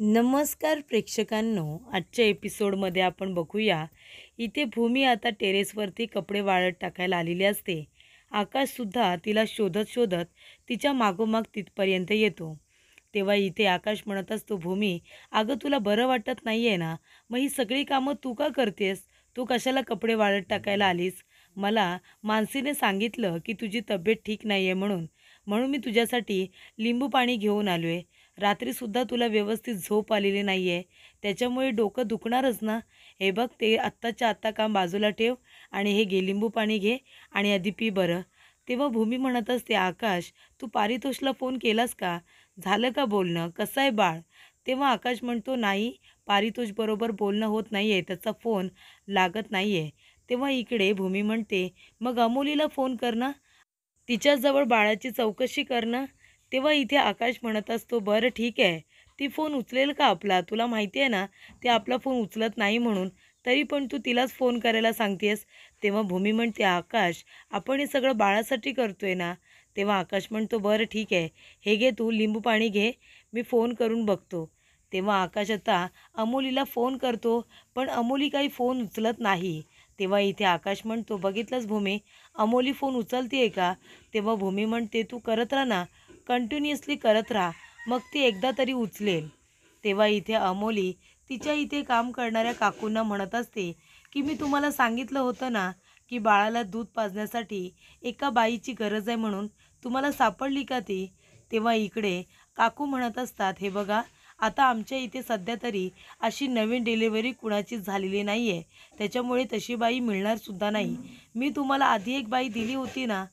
नमस्कार प्रेक्षकांनो, आजच्या एपिसोडमध्ये आपण बघूया. इथे भूमी आता टेरेसवरती कपडे वाळत टाकायला आलेली असते. आकाशसुद्धा तिला शोधत शोधत तिच्या मागोमाग तिथपर्यंत येतो. तेव्हा इथे आकाश म्हणत असतो, भूमी, अगं तुला बरं वाटत नाही आहे ना, मग ही सगळी कामं तू का करतेस? तू कशाला कपडे वाळत टाकायला आलीस? मला मानसीने सांगितलं की तुझी तब्येत ठीक नाही आहे म्हणून म्हणून मी तुझ्यासाठी लिंबू पाणी घेऊन आलो आहे. रात्रीसुद्धा तुला व्यवस्थित झोप आलेली नाही आहे, त्याच्यामुळे डोकं दुखणारच ना. हे बघ, ते आत्ताच्या आत्ता काम बाजूला ठेव आणि हे घे, लिंबू पाणी घे आणि आधी पी बरं. तेव्हा भूमी म्हणत असते, आकाश, तू पारितोषला फोन केलास का? झालं का बोलणं? कसं आहे बाळ? तेव्हा आकाश म्हणतो, नाही, पारितोषबरोबर बोलणं होत नाही आहे, त्याचा फोन लागत नाही आहे. तेव्हा इकडे भूमी म्हणते, मग अमोलीला फोन कर ना, तिच्याजवळ बाळाची चौकशी कर ना. तेव्हा इथे आकाश म्हणत असतो, बरं ठीक आहे, ती फोन उचलेल का आपला? तुला माहिती आहे ना, ते आपला फोन उचलत नाही म्हणून, तरी पण तू तिलाच फोन करायला सांगतेस. तेव्हा भूमी म्हणते, आकाश, आपण हे सगळं बाळासाठी करतोय ना. तेव्हा आकाश म्हणतो, बरं ठीक आहे, हे घे, तू लिंबू पाणी घे, मी फोन करून बघतो. तेव्हा आकाश आता अमोलीला फोन करतो, पण अमोली काही फोन उचलत नाही. तेव्हा इथे आकाश म्हणतो, बघितलंच भूमी, अमोली फोन उचलते आहे का? तेव्हा भूमी म्हणते, तू करत राहा ना, कंटिन्युअसली करत राहा, मग ती एकदा तरी उचलेल. तेव्हा इथे अमोली तिच्या इथे काम करणाऱ्या काकूंना म्हणत असते की मी तुम्हाला सांगितलं होतं ना की बाळाला दूध पाजण्यासाठी एका बाईची गरज आहे म्हणून, तुम्हाला सापडली का ती? तेव्हा इकडे काकू म्हणत असतात, हे बघा, आता आमच्या इथे सध्या तरी अशी नवीन डिलिव्हरी कुणाचीच झालेली नाही आहे, त्याच्यामुळे तशी बाई मिळणारसुद्धा नाही. मी तुम्हाला आधी एक बाई दिली होती ना.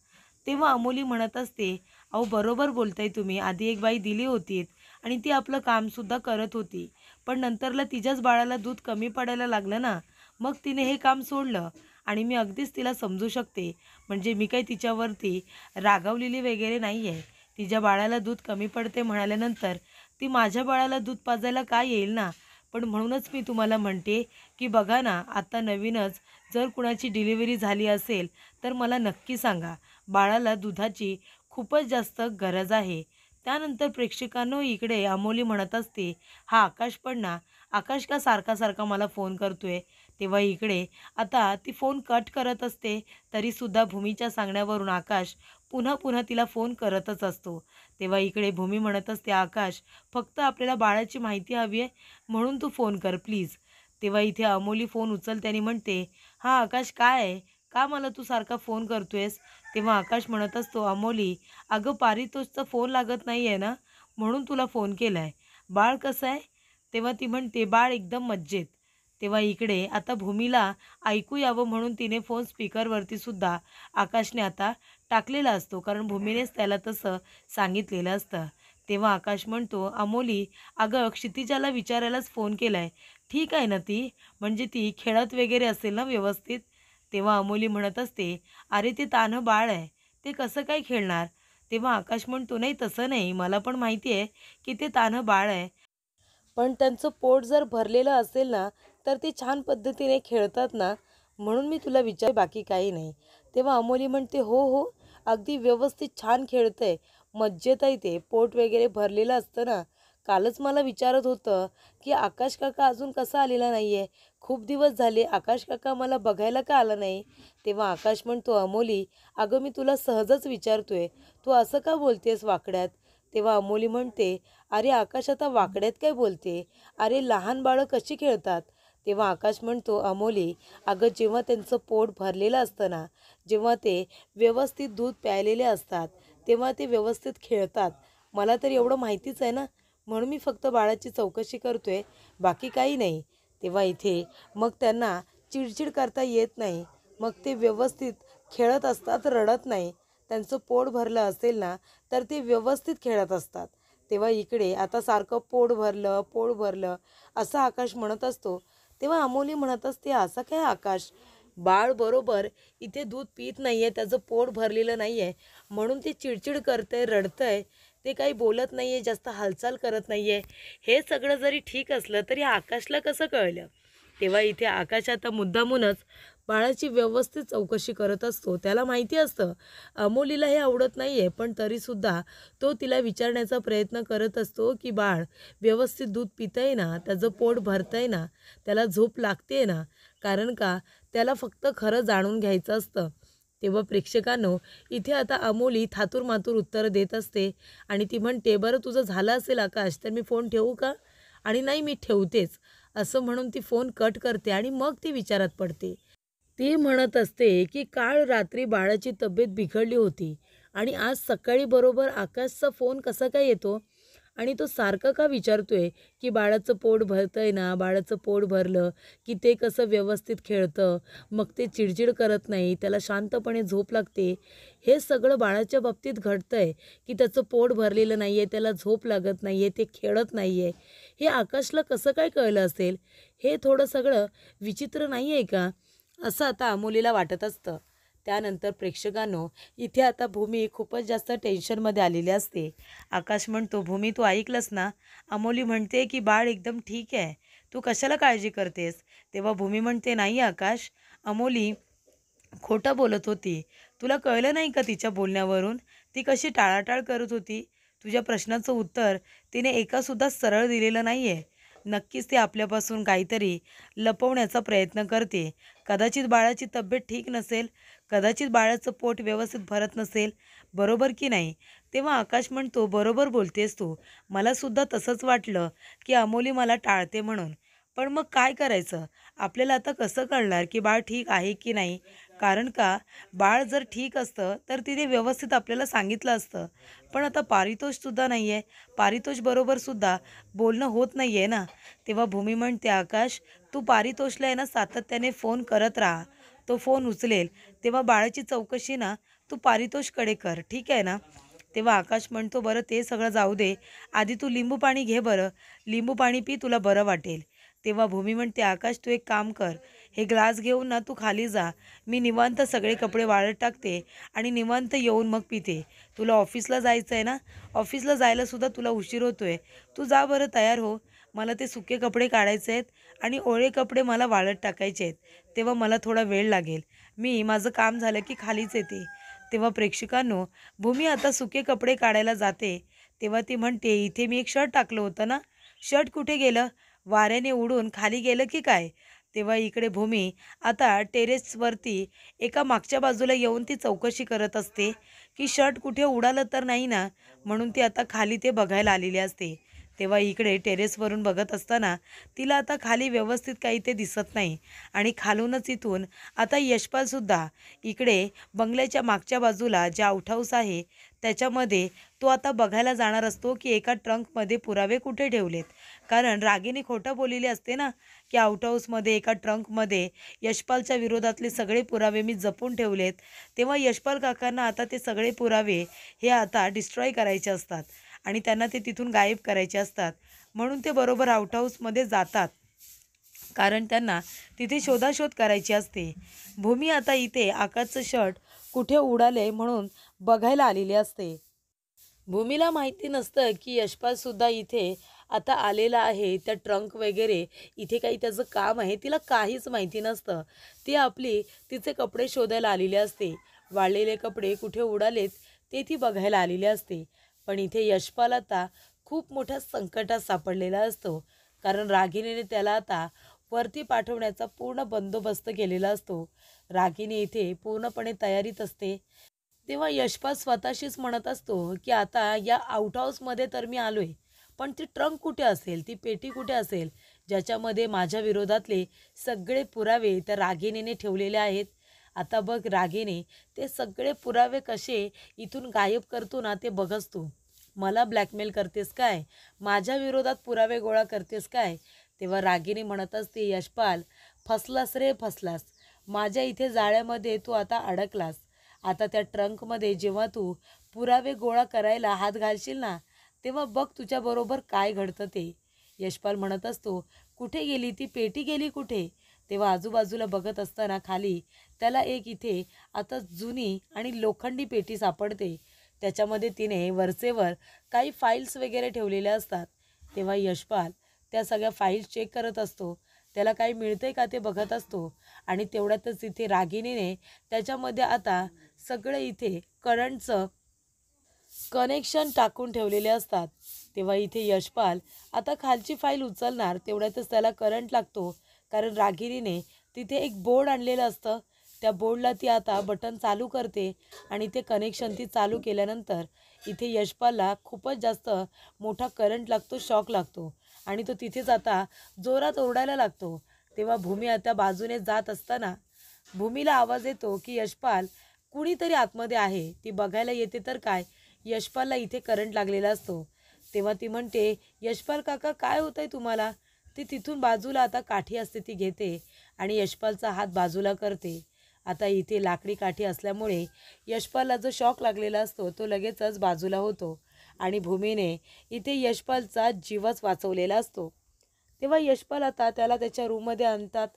तेव्हा अमोली म्हणत असते, अहो बरोबर बोलताय तुम्ही, आधी एक बाई दिली होती आणि ती आपलं कामसुद्धा करत होती, पण नंतरला तिच्याच बाळाला दूध कमी पडायला लागलं ना, मग तिने हे काम सोडलं. आणि मी अगदीच तिला समजू शकते, म्हणजे मी काही तिच्यावरती रागावलेली वगैरे नाही आहे. तिच्या बाळाला दूध कमी पडते म्हणाल्यानंतर ती माझ्या बाळाला दूध पाजायला काय येईल ना. पण म्हणूनच मी तुम्हाला म्हणते की बघा ना, आता नवीनच जर कुणाची डिलिव्हरी झाली असेल तर मला नक्की सांगा, बाळाला दुधाची खूपच जास्त गरज आहे. त्यानंतर प्रेक्षकांनो, इकडे अमोली म्हणत असते, हा आकाश पण ना, आकाश का सारखा सारखा मला फोन करतोय? तेव्हा इकडे आता ती फोन कट करत असते, तरीसुद्धा भूमीच्या सांगण्यावरून आकाश पुन्हा पुन्हा तिला फोन करतच असतो. तेव्हा इकडे भूमी म्हणत असते, आकाश, फक्त आपल्याला बाळाची माहिती हवी आहे म्हणून तू फोन कर प्लीज. तेव्हा इथे अमोली फोन उचलते आणि म्हणते, हा आकाश, काय आहे? का मला तू सारखा फोन करतोयस? तेव्हा आकाश म्हणत असतो, अमोली, अगं पारितोषचा फोन लागत नाही आहे ना, म्हणून तुला फोन केला आहे. बाळ कसं आहे? तेव्हा ती म्हणते, बाळ एकदम मज्जेत. तेव्हा इकडे आता भूमीला ऐकू यावं म्हणून तिने फोन स्पीकरवरती सुद्धा आकाशने आता टाकलेला असतो, कारण भूमीनेच त्याला तसं सांगितलेलं असतं. तेव्हा आकाश म्हणतो, अमोली, अगं क्षितिजाला विचारायलाच फोन केला आहे, ठीक आहे ना ती? म्हणजे ती खेळत वगैरे असेल ना व्यवस्थित? तेव्हा अमोली म्हणत असते, अरे ते तान्हं बाळ आहे, ते कसं काय खेळणार? तेव्हा आकाश म्हणतो, नाही तसं नाही, मला पण माहिती आहे की ते तान्हं बाळ आहे, पण त्यांचं पोट जर भरलेलं असेल ना, तर ते छान पद्धतीने खेळतात ना, म्हणून मी तुला विचार, बाकी काही नाही. तेव्हा अमोली म्हणते, हो हो, अगदी व्यवस्थित छान खेळतंय, मज्जेत आहे, ते पोट वगैरे भरलेलं असतं ना. कालच मला विचारत होतं की आकाश काका अजून कसा आलेला नाही आहे, खूप दिवस झाले, आकाश काका मला बघायला का आला नाही? तेव्हा आकाश म्हणतो, अमोली, अगं मी तुला सहजच विचारतोय, तू असं का बोलतेस वाकड्यात? तेव्हा अमोली म्हणते, अरे आकाश, आता वाकड्यात काय बोलते? अरे लहान बाळं कशी खेळतात? तेव्हा आकाश म्हणतो, अमोली, अगं जेव्हा त्यांचं पोट भरलेलं असतं ना, जेव्हा ते व्यवस्थित दूध प्यायलेले असतात, तेव्हा ते व्यवस्थित खेळतात. मला तर एवढं माहितीच आहे ना, म्हणून मी फक्त बाळाची चौकशी करतोय, बाकी काही नाही. तेव्हा इथे मग त्यांना चिडचिड करता येत नाही, मग ते व्यवस्थित खेळत असतात, रडत नाही. त्यांचं पोट भरलं असेल ना, तर ते व्यवस्थित खेळत असतात. तेव्हा इकडे आता सारखं पोट भरलं, पोट भरलं असं आकाश म्हणत असतो. तेव्हा अमोली म्हणत असते, असं काय आकाश, बाळ बरोबर इथे दूध पित नाही आहे, त्याचं पोट भरलेलं नाही आहे, म्हणून ते चिडचिड करतंय, रडतंय, ते काही बोलत नाही आहे, जास्त हालचाल करत नाही आहे. हे सगळं जरी ठीक असलं तरी आकाशला कसं कळलं? तेव्हा इथे आकाश आता मुद्दामूनच बाळाची व्यवस्थित चौकशी करत असतो. त्याला माहिती असतं अमोलीला हे आवडत नाही आहे, पण तरीसुद्धा तो तिला विचारण्याचा प्रयत्न करत असतो की बाळ व्यवस्थित दूध पितंय ना, त्याचं पोट भरतंय ना, त्याला झोप लागते ना, कारण का त्याला फक्त खरं जाणून घ्यायचं असतं. तेव्हा प्रेक्षकांनो, इथे आता अमोली थातूरमातूर उत्तरं देत असते आणि ती म्हणते, बरं तुझं झालं असेल आकाश, तर मी फोन ठेवू का? आणि नाही, मी ठेवतेच, असं म्हणून ती फोन कट करते आणि मग ती विचारात पडते. ती म्हणत असते की काल रात्री बाळाची तब्येत बिघडली होती आणि आज सकाळी बरोबर आकाशचा फोन कसा काय येतो आणि तो सारखं का विचारतोय की बाळाचं पोट भरतंय ना, बाळाचं पोट भरलं की ते कसं व्यवस्थित खेळतं, मग ते चिडचिड करत नाही, त्याला शांतपणे झोप लागते. हे सगळं बाळाच्या बाबतीत घडतंय की त्याचं पोट भरलेलं नाही आहे, त्याला झोप लागत नाही आहे, ते खेळत नाही आहे. हे आकाशला कसं काय कळलं असेल? हे थोडं सगळं विचित्र नाही आहे का? असं आता अमोलीला वाटत असतं. त्यानंतर प्रेक्षकांनो, इथे आता भूमी खूपच जास्त टेन्शनमध्ये आलेली असते. आकाश म्हणतो, भूमी तू ऐकलंस ना, अमोली म्हणते की बाळ एकदम ठीक आहे, तू कशाला काळजी करतेस? तेव्हा भूमी म्हणते, नाही आकाश, अमोली खोटं बोलत होती. तुला कळलं नाही का तिच्या बोलण्यावरून? ती कशी टाळाटाळ करत होती. तुझ्या प्रश्नाचं उत्तर तिने एकासुद्धा सरळ दिलेलं नाही आहे. नक्कीच ती आपल्यापासून काहीतरी लपवण्याचा प्रयत्न करते. कदाचित बाळाची तब्येत ठीक नसेल, कदाचित बाळाचं पोट व्यवस्थित भरत नसेल, बरोबर की नाही? तेव्हा आकाश म्हणतो, बरोबर बोलतेस तू. मलासुद्धा तसंच वाटलं की अमोली मला टाळते म्हणून. पण मग काय करायचं? आपल्याला आता कसं कळणार की बाळ ठीक आहे की नाही? कारण का बाळ जर ठीक असतं तर तिने व्यवस्थित आपल्याला सांगितलं असतं. पण आता पारितोषसुद्धा नाही आहे. पारितोष बरोबरसुद्धा बोलणं होत नाही आहे ना. तेव्हा भूमी म्हणते, आकाश तू पारितोषला आहे ना सातत्याने फोन करत राहा. तो फोन उचलेल तेव्हा बाळाची चौकशी ना तू पारितोषकडे कर, ठीक आहे ना? तेव्हा आकाश म्हणतो, बरं ते सगळं जाऊ दे, आधी तू लिंबू पाणी घे बरं, लिंबू पाणी पी, तुला बरं वाटेल. तेव्हा भूमी म्हणते, आकाश तू एक काम कर, हे ग्लास घेऊन ना तू खाली जा, मी निवांत सगळे कपडे वाळत टाकते आणि निवांत येऊन मग पिते. तुला ऑफिसला जायचं आहे ना, ऑफिसला जायलासुद्धा तुला उशीर होतो आहे, तू जा बरं तयार हो. मला ते सुके कपडे काढायचे आहेत आणि ओले कपडे मला वाळत टाकायचे आहेत. तेव्हा मला थोडा वेळ लागेल, मी माझं काम झालं की खालीच येते. तेव्हा प्रेक्षकांनो, भूमी आता सुके कपडे काढायला जाते. तेव्हा ती म्हणते, इथे मी एक शर्ट टाकलं होतं ना, शर्ट कुठे गेलं? वाऱ्याने उडून खाली गेलं की काय? तेव्हा इकडे भूमी आता टेरेसवरती एका मागच्या बाजूला येऊन ती चौकशी करत असते की शर्ट कुठे उडालं तर नाही ना, म्हणून ती आता खाली ते बघायला आलेली असते. तेव्हा इकडे टेरेसवरून बघत असताना तिला आता खाली व्यवस्थित काही ते दिसत नाही आणि खालूनच इथून आता यशपालसुद्धा इकडे बंगल्याच्या मागच्या बाजूला जे आउट हाऊस आहे त्याच्यामध्ये तो आता बघायला जाणार असतो की एका ट्रंकमध्ये पुरावे कुठे ठेवलेत. कारण रागीने खोटं बोललेली असते ना की आउट हाऊसमध्ये एका ट्रंकमध्ये यशपालच्या विरोधातले सगळे पुरावे मी जपून ठेवलेत. तेव्हा यशपाल काकांना आता ते सगळे पुरावे हे आता डिस्ट्रॉय करायचे असतात आणि त्यांना ते तिथून गायब करायचे असतात. म्हणून ते बरोबर आउट हाऊसमध्ये जातात, कारण त्यांना तिथे शोधाशोध करायची असते. भूमी आता इथे आकाशचं शर्ट कुठे उडाले म्हणून बघायला आलेली असते. भूमीला माहिती नसतं की यशपालसुद्धा इथे आता आलेला आहे. त्या ट्रंक वगैरे इथे काही त्याचं काम आहे, तिला काहीच माहिती नसतं. ती आपली तिचे कपडे शोधायला आलेली असते. वाळलेले कपडे कुठे उडालेत ते ती बघायला आलेली असते. पण इथे यशपाल आता खूप मोठ्या संकटात सापडलेला असतो, कारण रागिणीने त्याला आता वरती पाठवण्याचा पूर्ण बंदोबस्त केलेला असतो. रागिणी इथे पूर्णपणे तयारीत असते. तेव्हा यशपाल स्वतःशीच म्हणत असतो की आता या आउट हाऊसमध्ये तर मी आलोय, पण ती ट्रंक कुठे असेल, ती पेटी कुठे असेल ज्याच्यामध्ये माझ्या विरोधातले सगळे पुरावे त्या रागिणीने ठेवलेले आहेत. आता बघ रागिणी, ते सगळे पुरावे कसे इथून गायब करतो ना ते बघच तू. मला ब्लॅकमेल करतेस काय? माझ्या विरोधात पुरावे गोळा करतेस काय? तेव्हा रागिणी म्हणत असते, यशपाल फसलास रे फसलास, माझ्या इथे जाळ्यामध्ये तू आता अडकलास. आता त्या ट्रंकमध्ये जेव्हा तू पुरावे गोळा करायला हात घालशील ना, तेव्हा बघ तुझ्याबरोबर काय घडतं ते. यशपाल म्हणत असतो, कुठे गेली ती पेटी, गेली कुठे? तेव्हा आजूबाजूला बघत असताना खाली त्याला एक इथे आता जुनी आणि लोखंडी पेटी सापडते. त्याच्यामध्ये तिने वरचेवर काही फाईल्स वगैरे ठेवलेल्या असतात. तेव्हा यशपाल त्या सगळ्या फाईल्स चेक करत असतो. त्याला काही मिळतंय का ते बघत असतो. आणि तेवढ्यातच इथे रागिणीने त्याच्यामध्ये आता सगळं इथे करंटचं कनेक्शन टाकून ठेवलेले असतात. तेव्हा इथे यशपाल आता खालची फाईल उचलणार, तेवढ्यातच त्याला करंट लागतो. कारण रागिणीने तिथे एक बोर्ड आणलेलं असतं. त्या बोर्डला ती आता बटन चालू करते आणि ते कनेक्शन ती चालू केल्यानंतर इथे यशपालला खूपच जास्त मोठा करंट लागतो, शॉक लागतो आणि तो तिथेच आता जोरात ओरडायला लागतो. तेव्हा भूमी आता बाजूने जात असताना भूमीला आवाज येतो की यशपाल कुणीतरी आतमध्ये आहे. ती बघायला येते तर काय, यशपालला इथे करंट लागलेला असतो. तेव्हा ती म्हणते, यशपाल काका काय होत आहे तुम्हाला? ती तिथून बाजूला आता काठी असते ती घेते आणि यशपालचा हात बाजूला करते. आता इथे लाकडी काठी असल्यामुळे यशपालला जो शॉक लागलेला असतो तो लगेचच बाजूला होतो आणि भूमीने इथे यशपालचा जीवच वाचवलेला असतो. तेव्हा यशपाल आता त्याला त्याच्या रूममध्ये आणतात.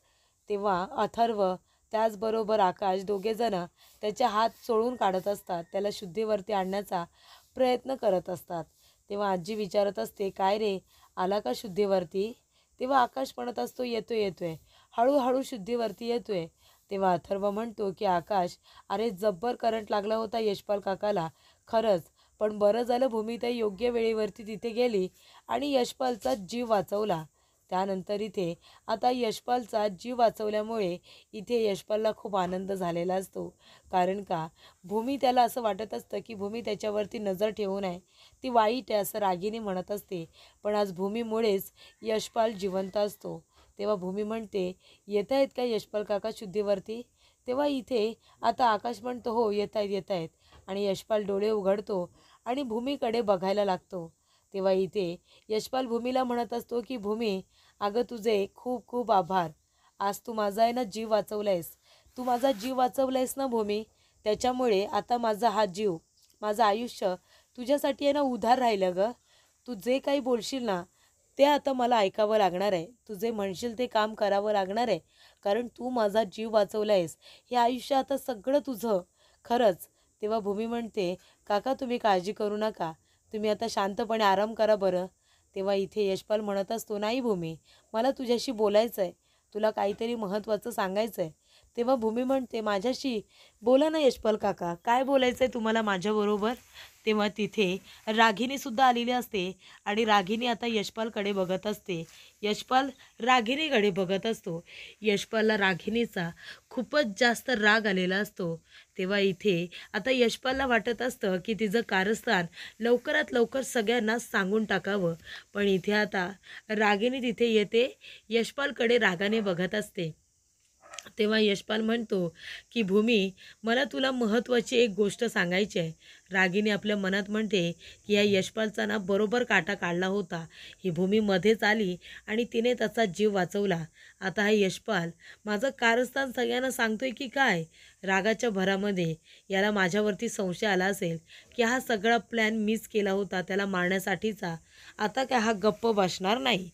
तेव्हा अथर्व त्याचबरोबर आकाश दोघेजण त्याचे हात चोळून काढत असतात, त्याला शुद्धीवरती आणण्याचा प्रयत्न करत असतात. तेव्हा आजी विचारत असते, काय रे आला का शुद्धीवरती? तेव्हा आकाश म्हणत असतो, येतोय येतोय, हळूहळू शुद्धीवरती येतोय. तेव्हा अथर्व म्हणतो की आकाश, अरे जब्बर करंट लागला होता यशपाल काकाला खरंच, पण बरं झालं भूमिताई योग्य वेळेवरती तिथे गेली आणि यशपालचा जीव वाचवला. त्यानंतर इथे आता यशपालचा जीव वाचवल्यामुळे इथे यशपालला खूप आनंद झालेला असतो. कारण का भूमी त्याला असं वाटत असतं की भूमी त्याच्यावरती नजर ठेवू नये, ती वाईट आहे असं रागिनी म्हणत असते. पण आज भूमीमुळेच यशपाल जिवंत असतो. तेव्हा भूमी म्हणते, येत आहेत का यशपाल काका शुद्धीवरती? तेव्हा इथे आता आकाश म्हणतो, हो येत आहेत येत आहेत. आणि यशपाल डोळे उघडतो आणि भूमीकडे बघायला लागतो. तेव्हा इथे यशपाल भूमीला म्हणत असतो की भूमी, अगं तुझे खूप खूप आभार. आज तू माझा आहे ना जीव वाचवलायस, तू माझा जीव वाचवलायस ना भूमी, त्याच्यामुळे आता माझा हा जीव, माझं आयुष्य तुझ्यासाठी आहे ना उधार राहिलं गं. तू जे काही बोलशील ना ते आता मला ऐकावं लागणार आहे, तू जे म्हणशील ते काम करावं लागणार आहे. कारण तू माझा जीव वाचवलायस, हे आयुष्य आता सगळं तुझं खरंच. तेव्हा भूमी म्हणते, काका तुम्ही काळजी करू नका, तुम्ही आता शांतपणे आराम करा बरं. तेव्हा इथे यशपाल म्हणत असतो, नाही भूमी, मला तुझ्याशी बोलायचं आहे, तुला काहीतरी महत्त्वाचं सांगायचं आहे. तेव्हा भूमी म्हणते, माझ्याशी बोला ना यशपाल काका, काय बोलायचं आहे तुम्हाला माझ्याबरोबर? तेव्हा तिथे रागिणीसुद्धा आलेली असते आणि रागिणी आता यशपालकडे बघत असते. यशपाल रागिणीकडे बघत असतो. यशपालला रागिणीचा खूपच जास्त राग आलेला असतो. तेव्हा इथे आता यशपालला वाटत असतं की तिचं कारस्थान लवकरात लवकर सगळ्यांना सांगून टाकावं. पण इथे आता रागिणी तिथे येते, यशपालकडे रागाने बघत असते. तेव्हा यशपाल म्हणतो की भूमी, मला तुला महत्त्वाची एक गोष्ट सांगायची आहे. रागिणी आपल्या मनात म्हणते की या यशपालचा ना बरोबर काटा काढला होता, ही भूमी मध्येच आली आणि तिने त्याचा जीव वाचवला. आता हा यशपाल माझं कारस्थान सगळ्यांना सांगतोय की काय? रागाच्या भरामध्ये याला माझ्यावरती संशय आला असेल की हा सगळा प्लॅन मीच केला होता त्याला मारण्यासाठीचा. आता काय हा गप्प बसणार नाही.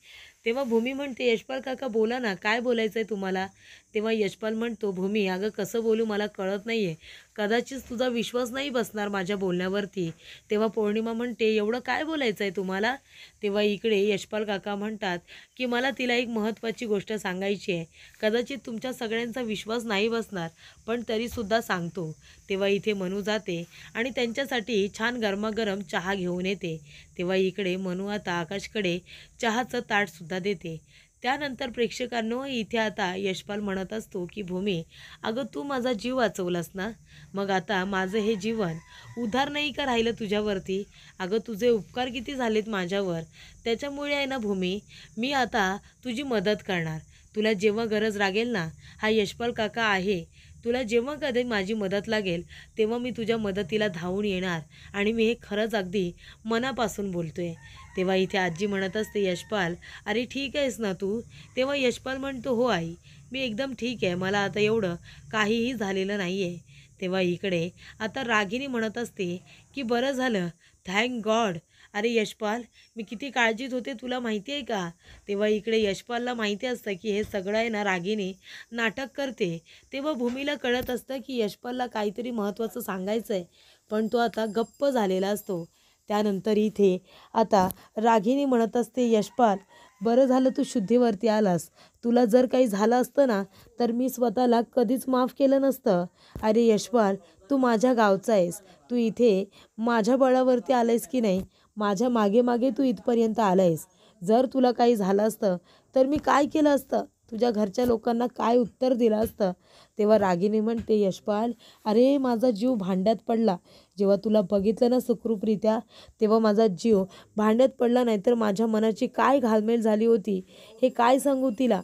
तेव्हा भूमी म्हणते, यशपाल काका बोला ना, काय बोलायचं आहे तुम्हाला? तेव्हा यशपाल म्हणतो, भूमी अगं कसं बोलू मला कळत नाही आहे, कदाचित तुझा विश्वास नाही बसणार माझ्या बोलण्यावरती. तेव्हा पौर्णिमा म्हणते, एवढं काय बोलायचं आहे तुम्हाला? तेव्हा इकडे यशपाल काका म्हणतात की मला तिला एक महत्त्वाची गोष्ट सांगायची आहे, कदाचित तुमच्या सगळ्यांचा विश्वास नाही बसणार पण तरीसुद्धा सांगतो. तेव्हा इथे मनू जाते आणि त्यांच्यासाठी छान गरमागरम चहा घेऊन येते. तेव्हा इकडे मनू आता आकाशकडे चहाचं ताटसुद्धा देते. त्यानंतर प्रेक्षकांनो इथे आता यशपाल म्हणत असतो की भूमी, अगं तू माझा जीव वाचवलास ना, मग आता माझं हे जीवन उधार नाही का राहिलं तुझ्यावरती? अगं तुझे उपकार किती झालेत माझ्यावर, त्याच्यामुळे आहे ना भूमी, मी आता तुझी मदत करणार. तुला जेव्हा गरज लागेल ना, हा यशपाल काका आहे, तुला जेव्हा कधी माझी मदत लागेल तेव्हा मी तुझ्या मदतीला धावून येणार आणि मी हे खरंच अगदी मनापासून बोलतोय. तेव्हा इथे आजी म्हणत असते, यशपाल अरे ठीक आहेस ना तू? तेव्हा यशपाल म्हणतो, हो आई, मी एकदम ठीक आहे, मला आता एवढं काहीही झालेलं नाही आहे. तेव्हा इकडे आता रागिणी म्हणत असते की बरं झालं, थँक गॉड. अरे यशपाल, मी किती काळजीत होते तुला माहिती आहे का? तेव्हा इकडे यशपालला माहिती असतं की हे सगळं आहे ना रागिणी नाटक करते. तेव्हा भूमीला कळत असतं की यशपालला काहीतरी महत्त्वाचं सांगायचं आहे, पण तो आता गप्प झालेला असतो. त्यानंतर इथे आता रागिणी म्हणत असते, यशपाल बरं झालं तू शुद्धीवरती आलास. तुला जर काही झालं असतं ना तर मी स्वतःला कधीच माफ केलं नसतं. अरे यशपाल, तू माझ्या गावचा आहेस. तू इथे माझ्या बळावरती आलायस की नाही, माझ्या मागे मागे तू इथपर्यंत आलायस. जर तुला काही झालं असतं तर मी काय केलं असतं, तुझ्या घरच्या लोकांना काय उत्तर दिलं असतं. तेव्हा रागिनी म्हणते, यशपाल अरे माझा जीव भांड्यात पडला. जेव्हा तुला बघितलं ना सुखरूपरित्या, तेव्हा माझा जीव भांड्यात पडला. नाही तर माझ्या मनाची काय घालमेल झाली होती हे काय सांगू तिला.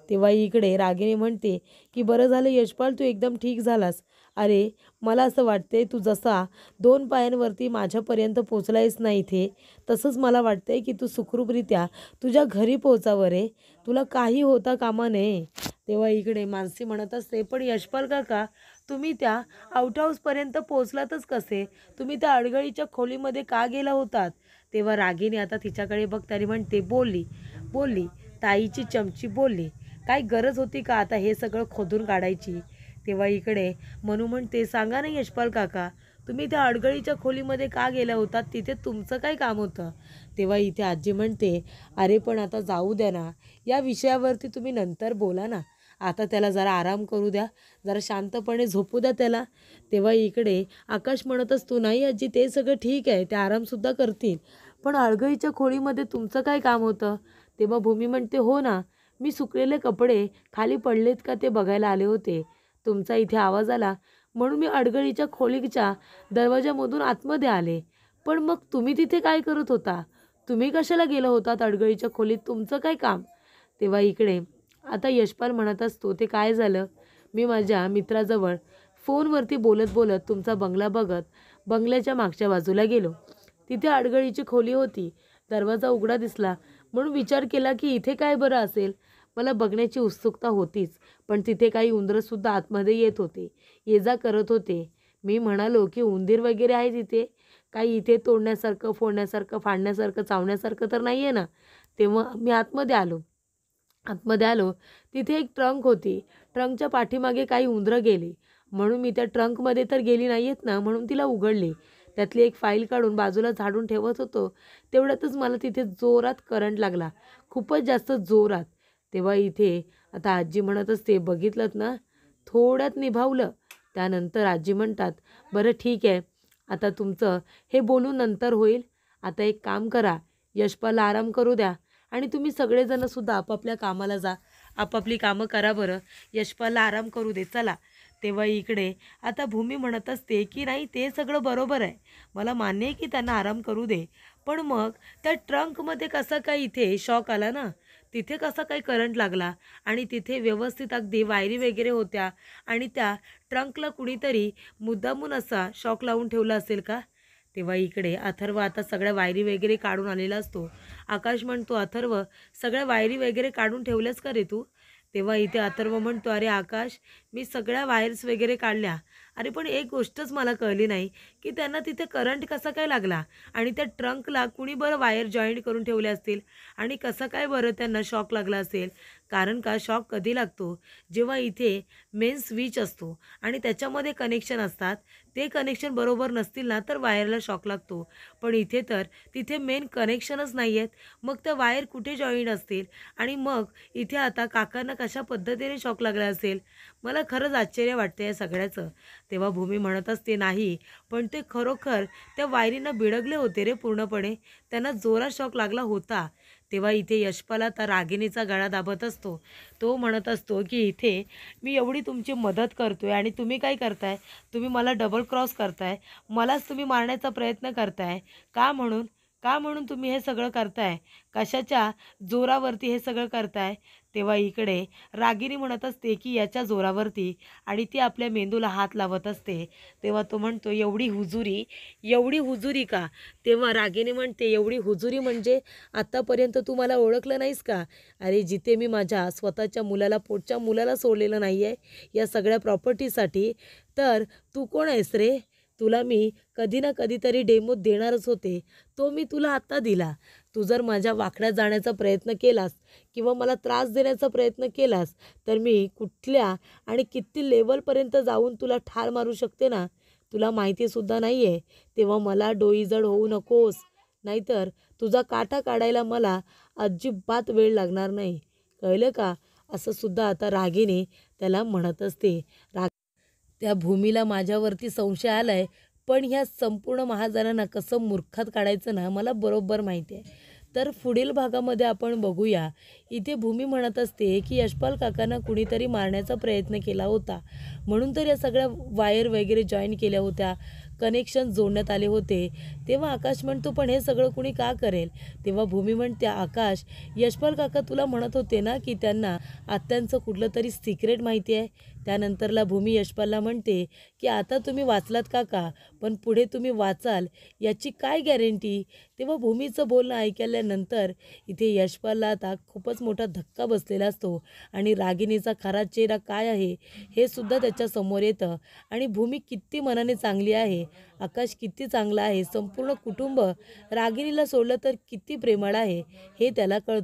तेव्हा इकडे रागिनी म्हणते की बरं झालं यशपाल, तू एकदम ठीक झालास. अरे मला असं वाटते तू जसा 2 पायांवरती माझ्यापर्यंत पोचलायस ना इथे, तसंच मला वाटतंय की तू सुखरूपरित्या तुझ्या घरी पोचावं रे. तुला काही होता कामा नये. तेव्हा इकडे मानसी म्हणत असते, पण यशपाल काका, तुम्ही त्या आउट हाऊसपर्यंत पोचलातच कसे? तुम्ही त्या अडगळीच्या खोलीमध्ये का गेला होतात? तेव्हा रागिनी आता तिच्याकडे बघताना म्हणते, बोलली बोलली ताईची चमची बोलली. काय गरज होती का आता हे सगळं खोदून काढायची? तेव्हा इकडे मनू म्हणते, सांगा ना यशपाल काका, तुम्ही त्या अडगळीच्या खोलीमध्ये का गेला होतात? तिथे तुमचं काय काम होतं? तेव्हा इथे आजी म्हणते, अरे पण आता जाऊ द्या ना, या विषयावरती तुम्ही नंतर बोला ना. आता त्याला जरा आराम करू द्या, जरा शांतपणे झोपू द्या त्याला. तेव्हा इकडे आकाश म्हणत असतो, नाही आजी ते सगळं ठीक आहे, ते आरामसुद्धा करतील, पण अडगळीच्या खोलीमध्ये तुमचं काय काम होतं? तेव्हा भूमी म्हणते, हो ना, मी सुकलेले कपडे खाली पडलेत का ते बघायला आले होते. तुमचा इथे आवाज आला म्हणून मी अडगळीच्या खोलीच्या दरवाजामधून आतमध्ये आले. पण मग तुम्ही तिथे काय करत होता? तुम्ही कशाला गेला होतात अडगळीच्या खोलीत? तुमचं काय काम? तेव्हा इकडे आता यशपाल म्हणत असतो, ते काय झालं, मी माझ्या मित्राजवळ फोनवरती बोलत बोलत तुमचा बंगला बघत बंगल्याच्या मागच्या बाजूला गेलो. तिथे अडगळीची खोली होती. दरवाजा उघडा दिसला म्हणून विचार केला की इथे काय बरं असेल. मला बघण्याची उत्सुकता होतीच, पण तिथे काही उंदरंसुद्धा आतमध्ये येत होते, ये जा करत होते. मी म्हणालो की उंदीर वगैरे आहे तिथे, काही इथे तोडण्यासारखं, फोडण्यासारखं, फाडण्यासारखं, चावण्यासारखं तर नाही आहे ना. तेव्हा मी आतमध्ये आलो. तिथे एक ट्रंक होती. ट्रंकच्या पाठीमागे काही उंदरं गेली, म्हणून मी त्या ट्रंकमध्ये तर गेली नाही आहेत ना, म्हणून तिला उघडली. त्यातली एक फाईल काढून बाजूला झाडून ठेवत होतो, तेवढ्यातच मला तिथे जोरात करंट लागला, खूपच जास्त जोरात. तेव्हा इथे आता आजी म्हणत असते, बघितलंत ना, थोड्यात निभावलं. त्यानंतर आजी म्हणतात, बरं ठीक आहे, आता तुमचं हे बोलून नंतर होईल. आता एक काम करा, यशपालला आराम करू द्या आणि तुम्ही सगळेजणसुद्धा आपापल्या कामाला जा. आपापली कामं करा बरं, यशपालला आराम करू दे चला. तेव्हा इकडे आता भूमी म्हणत असते की नाही ते सगळं बरोबर आहे, मला मान्य आहे की त्यांना आराम करू दे, पण मग त्या ट्रंकमध्ये कसा काय इथे शॉक आला ना, तिथे कसा काय करंट लागला आणि तिथे व्यवस्थित अगदी वायरी वगैरे होत्या आणि त्या ट्रंकला कुणीतरी मुद्दामून असा शॉक लावून ठेवला असेल का? तेव्हा इकडे अथर्व आता सगळ्या वायरी वगैरे काढून आलेला असतो. आकाश म्हणतो, अथर्व सगळ्या वायरी वगैरे काढून ठेवल्यास का रे तू? तेव्हा इथे अथर्व म्हणतो, अरे आकाश, मी सगळ्या वायर्स वगैरे काढल्या. अरे पण एक गोष्टच मला कळली नाही की त्यांना तिथे करंट कसा काय लागला आणि त्या ट्रंकला कुणी बरं वायर जॉईंट करून ठेवल्या असतील आणि कसा काय बरं त्यांना शॉक लागला असेल. कारण का शॉक कधी लागतो, जेव्हा इथे मेन स्विच असतो आणि त्याच्यामध्ये कनेक्शन असतात, ते कनेक्शन बरोबर नसतील ना तर वायरला शॉक लागतो. पण इथे तर तिथे मेन कनेक्शनच नाही आहेत, मग त्या वायर कुठे जॉईंट असतील आणि मग इथे आता काकांना कशा पद्धतीने शॉक लागला असेल. मला खरंच आश्चर्य वाटते या सगळ्याचं. तेव्हा भूमी म्हणत असते, नाही पण ते खरोखर त्या वायरींना बिडगले होते रे पूर्णपणे, त्यांना जोरात शॉक लागला होता. तेव्हा इथे यशपाल आता रागिणीचा गळा दाबत असतो. तो म्हणत असतो की इथे मी एवढी तुमची मदत करतोय आणि तुम्ही काय करताय, तुम्ही मला डबल क्रॉस करताय, मलाच तुम्ही मारण्याचा प्रयत्न करताय. का म्हणून का म्हणून तुम्ही हे सगळं करताय, कशाच्या जोरावरती हे सगळं करताय? तेव्हा इकडे रागिनी म्हणत असते की याच्या जोरावरती आणि ती आपल्या मेंदूला हात लावत असते. तेव्हा तो म्हणतो, एवढी हुजुरी का? तेव्हा रागिनी म्हणते, एवढी हुजुरी म्हणजे आत्तापर्यंत तू मला ओळखलं नाहीस का? अरे जिथे मी माझ्या स्वतःच्या मुलाला, पोटच्या मुलाला सोडलेलं नाही आहे या सगळ्या प्रॉपर्टीसाठी, तर तू कोण आहेस रे? तुला मी कधी ना कधीतरी डेमो देणारच होते, तो मी तुला आत्ता दिला. तू जर माझ्या वाकड्यात जाण्याचा प्रयत्न केलास किंवा मला त्रास देण्याचा प्रयत्न केलास तर मी कुठल्या आणि किती लेवलपर्यंत जाऊन तुला ठार मारू शकते ना, तुला माहितीसुद्धा नाही आहे. तेव्हा मला डोईजड होऊ नकोस, नाहीतर तुझा काटा काढायला मला अजिबात वेळ लागणार नाही, कळलं का? असं सुद्धा आता रागीने त्याला म्हणत असते. त्या भूमीला माझ्यावरती संशय आलाय, पण ह्या संपूर्ण महाजनांना कसं मूर्खात काढायचं ना मला बरोबर माहिती आहे. तर पुढील भागामध्ये आपण बघूया. इथे भूमी म्हणत असते की यशपाल काकांना कुणीतरी मारण्याचा प्रयत्न केला होता, म्हणून तर या सगळ्या वायर वगैरे जॉईन केल्या होत्या, कनेक्शन जोडण्यात आले होते. तेव्हा आकाश म्हणतो, पण हे सगळं कुणी का करेल? तेव्हा भूमी म्हणते, आकाश, यशपाल काका तुला म्हणत होते ना की त्यांना आत्यांचं कुठलं तरी सिक्रेट माहिती आहे. त्यानंतरला भूमी यशपालला म्हणते की आता तुम्ही वाचलात काका, पण पुढे तुम्ही वाचाल याची काय गॅरंटी? तेव्हा भूमीचं बोलणं ऐकल्यानंतर इथे यशपालला आता खूपच मोठा धक्का बसलेला असतो आणि रागिणीचा खरा चेहरा काय आहे हे सुद्धा त्याच्यासमोर येतं. आणि भूमी किती मनाने चांगली आहे, आकाश किती चांगला आहे, संपूर्ण कुटुंब रागिणीला सोडलं तर किती प्रेमळ आहे हे त्याला कळतं.